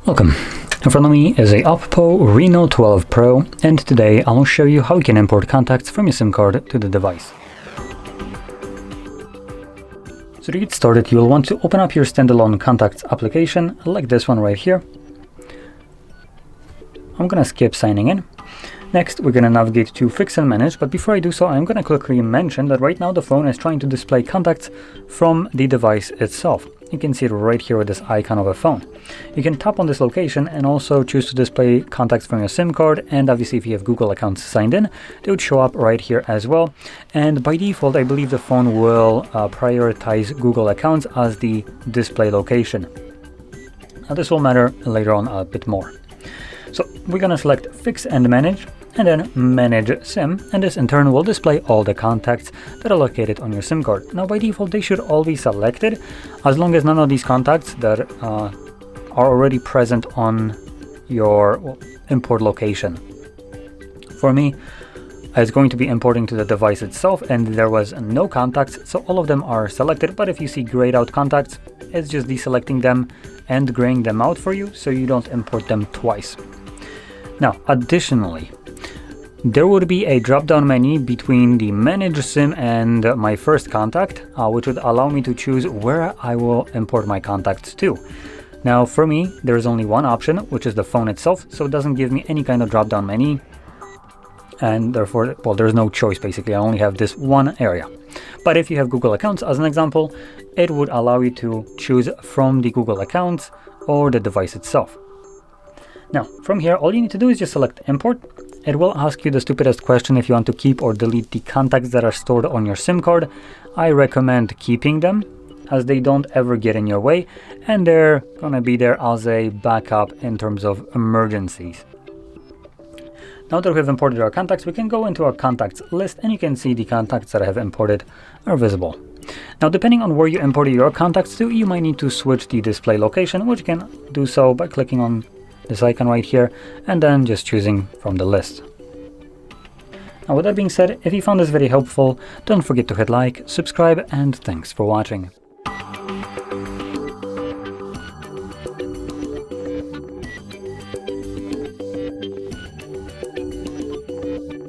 Welcome. In front of me is a OPPO Reno 12 Pro, and today I'll show you how you can import contacts from your SIM card to the device. So to get started, you'll want to open up your standalone contacts application, like this one right here. I'm gonna skip signing in. Next, we're gonna navigate to Fix and Manage, but before I do so, I'm gonna quickly mention that right now the phone is trying to display contacts from the device itself. You can see it right here with this icon of a phone. You can tap on this location and also choose to display contacts from your SIM card, and obviously if you have Google accounts signed in, they would show up right here as well. And by default, I believe the phone will prioritize Google accounts as the display location. Now this will matter later on a bit more. So we're gonna select Fix and Manage, and then Manage SIM, and this in turn will display all the contacts that are located on your SIM card. Now by default they should all be selected, as long as none of these contacts that are already present on your import location. For me, it's going to be importing to the device itself, and there was no contacts, so all of them are selected. But if you see grayed out contacts, it's just deselecting them and graying them out for you, so you don't import them twice. Now additionally, there would be a drop-down menu between the Manage SIM and my first contact, which would allow me to choose where I will import my contacts to. Now for me, there is only one option, which is the phone itself, so it doesn't give me any kind of drop-down menu, and therefore, well, there's no choice basically. I only have this one area. But if you have Google accounts, as an example, it would allow you to choose from the Google accounts or the device itself. Now, from here, all you need to do is just select Import. It will ask you the stupidest question if you want to keep or delete the contacts that are stored on your SIM card. I recommend keeping them, as they don't ever get in your way, and they're gonna be there as a backup in terms of emergencies. Now that we have imported our contacts, we can go into our contacts list, and you can see the contacts that I have imported are visible. Now, depending on where you imported your contacts to, you might need to switch the display location, which you can do so by clicking on this icon right here and then just choosing from the list. Now with that being said, if you found this video helpful, don't forget to hit like, subscribe, and thanks for watching.